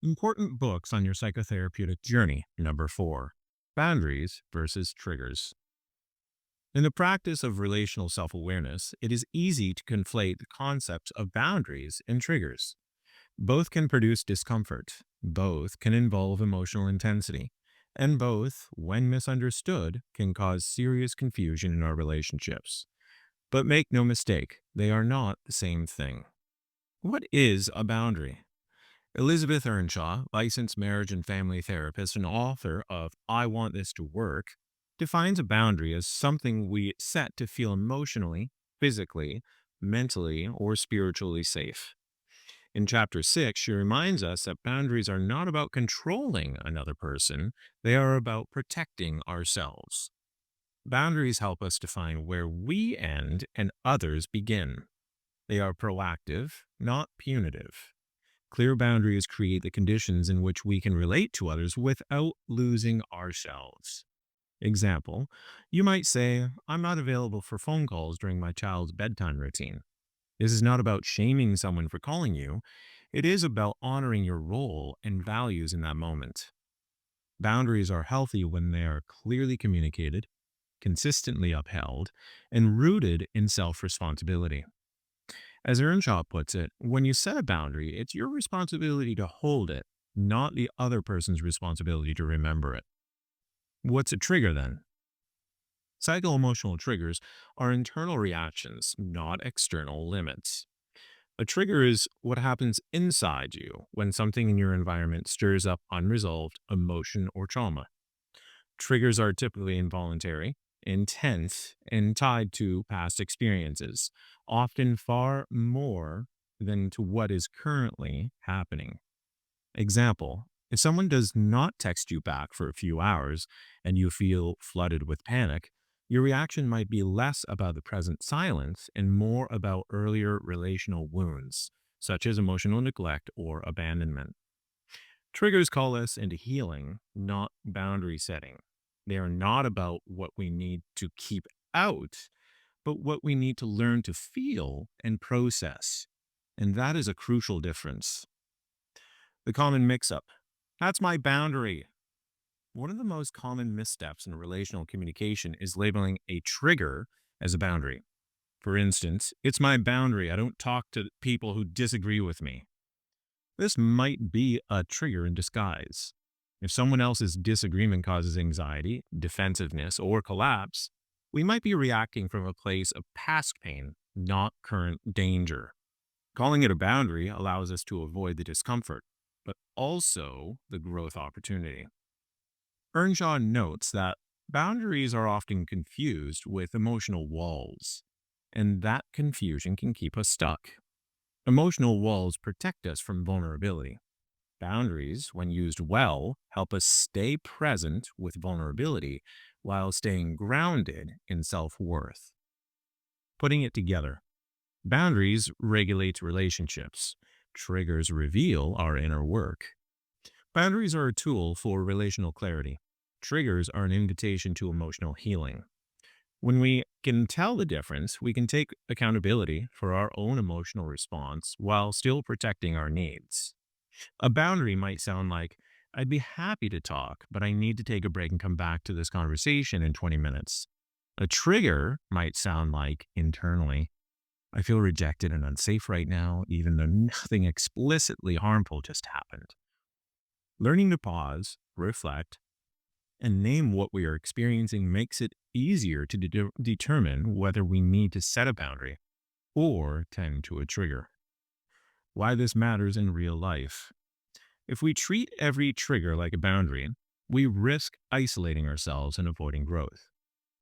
Important books on your psychotherapeutic journey. Number 4, boundaries versus triggers. In the practice of relational self awareness, it is easy to conflate the concepts of boundaries and triggers. Both can produce discomfort, both can involve emotional intensity, and both, when misunderstood, can cause serious confusion in our relationships. But make no mistake, they are not the same thing. What is a boundary? Elizabeth Earnshaw, licensed marriage and family therapist and author of I Want This to Work, defines a boundary as something we set to feel emotionally, physically, mentally, or spiritually safe. In chapter 6, she reminds us that boundaries are not about controlling another person, they are about protecting ourselves. Boundaries help us define where we end and others begin. They are proactive, not punitive. Clear boundaries create the conditions in which we can relate to others without losing ourselves. Example, you might say, I'm not available for phone calls during my child's bedtime routine. This is not about shaming someone for calling you. It is about honoring your role and values in that moment. Boundaries are healthy when they are clearly communicated, consistently upheld, and rooted in self responsibility. As Earnshaw puts it, when you set a boundary, it's your responsibility to hold it, not the other person's responsibility to remember it. What's a trigger then? Psycho-emotional triggers are internal reactions, not external limits. A trigger is what happens inside you when something in your environment stirs up unresolved emotion or trauma. Triggers are typically involuntary, intense, and tied to past experiences, often far more than to what is currently happening. Example, if someone does not text you back for a few hours and you feel flooded with panic, your reaction might be less about the present silence and more about earlier relational wounds, such as emotional neglect or abandonment. Triggers call us into healing, not boundary setting. They are not about what we need to keep out, but what we need to learn to feel and process. And that is a crucial difference. The common mix up. That's my boundary. One of the most common missteps in relational communication is labeling a trigger as a boundary. For instance, it's my boundary. I don't talk to people who disagree with me. This might be a trigger in disguise. If someone else's disagreement causes anxiety, defensiveness, or collapse, we might be reacting from a place of past pain, not current danger. Calling it a boundary allows us to avoid the discomfort, but also the growth opportunity. Earnshaw notes that boundaries are often confused with emotional walls, and that confusion can keep us stuck. Emotional walls protect us from vulnerability. Boundaries, when used well, help us stay present with vulnerability while staying grounded in self worth. Putting it together, boundaries regulate relationships, triggers reveal our inner work. Boundaries are a tool for relational clarity, triggers are an invitation to emotional healing. When we can tell the difference, we can take accountability for our own emotional response while still protecting our needs. A boundary might sound like, I'd be happy to talk, but I need to take a break and come back to this conversation in 20 minutes. A trigger might sound like, internally, I feel rejected and unsafe right now, even though nothing explicitly harmful just happened. Learning to pause, reflect, and name what we are experiencing makes it easier to determine whether we need to set a boundary or tend to a trigger. Why this matters in real life. If we treat every trigger like a boundary, we risk isolating ourselves and avoiding growth.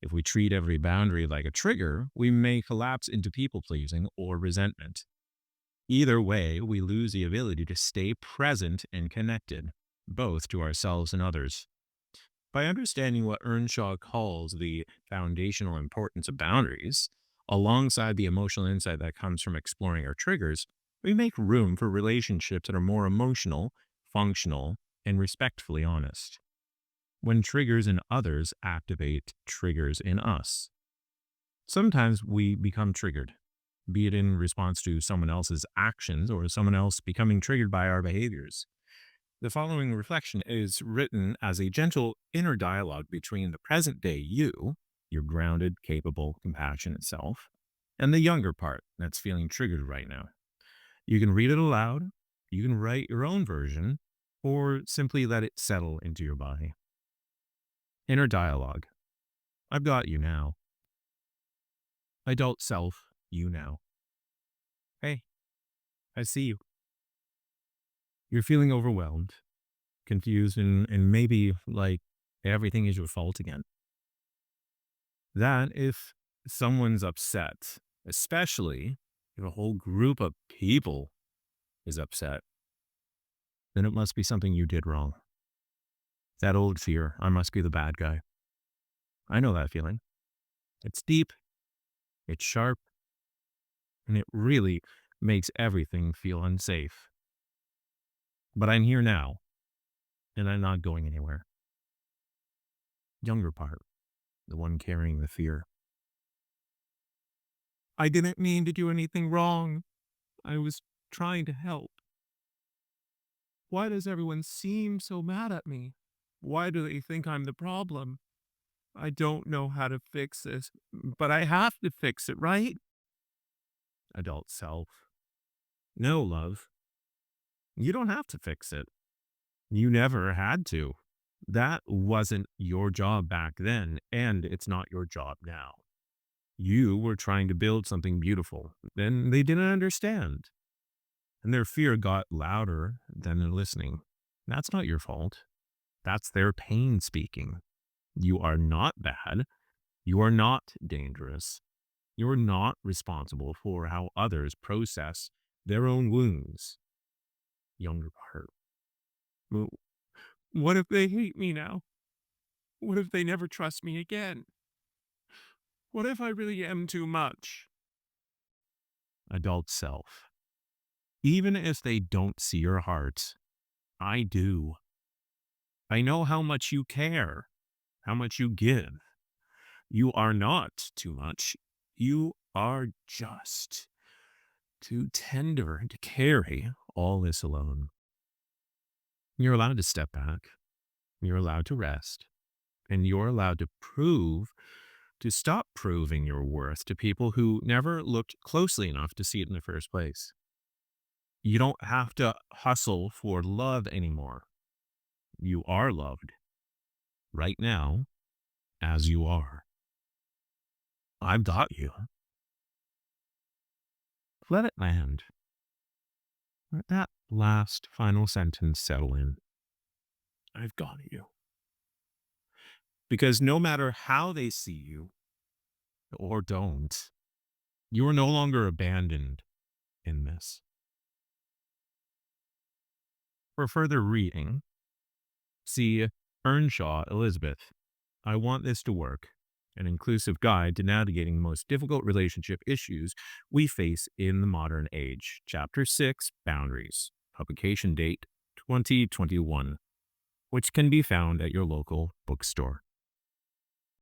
If we treat every boundary like a trigger, we may collapse into people pleasing or resentment. Either way, we lose the ability to stay present and connected, both to ourselves and others. By understanding what Earnshaw calls the foundational importance of boundaries, alongside the emotional insight that comes from exploring our triggers, we make room for relationships that are more emotional, functional, and respectfully honest. When triggers in others activate triggers in us. Sometimes we become triggered, be it in response to someone else's actions or someone else becoming triggered by our behaviors. The following reflection is written as a gentle inner dialogue between the present day you, your grounded, capable, compassionate self, and the younger part that's feeling triggered right now. You can read it aloud, you can write your own version, or simply let it settle into your body. Inner dialogue. I've got you now. Adult self, you now. Hey, I see you. You're feeling overwhelmed, confused, and maybe like everything is your fault again. That if someone's upset, especially if a whole group of people is upset, then it must be something you did wrong. That old fear, I must be the bad guy. I know that feeling. It's deep, it's sharp, and it really makes everything feel unsafe. But I'm here now, and I'm not going anywhere. Younger part, the one carrying the fear. I didn't mean to do anything wrong. I was trying to help. Why does everyone seem so mad at me? Why do they think I'm the problem? I don't know how to fix this, but I have to fix it, right? Adult self. No, love. You don't have to fix it. You never had to. That wasn't your job back then, and it's not your job now. You were trying to build something beautiful, and they didn't understand. And their fear got louder than their listening. That's not your fault. That's their pain speaking. You are not bad. You are not dangerous. You are not responsible for how others process their own wounds. Younger part. Well, what if they hate me now? What if they never trust me again? What if I really am too much? Adult self. Even if they don't see your heart, I do. I know how much you care, how much you give. You are not too much. You are just too tender to carry all this alone. You're allowed to step back. You're allowed to rest. And you're allowed to stop proving your worth to people who never looked closely enough to see it in the first place. You don't have to hustle for love anymore. You are loved right now as you are. I've got you. Let it land. Let that last final sentence settle in. I've got you. Because no matter how they see you or don't, you are no longer abandoned in this. For further reading, see Earnshaw, Elizabeth. I Want This to Work, an inclusive guide to navigating the most difficult relationship issues we face in the modern age. Chapter 6, Boundaries. Publication date 2021, which can be found at your local bookstore.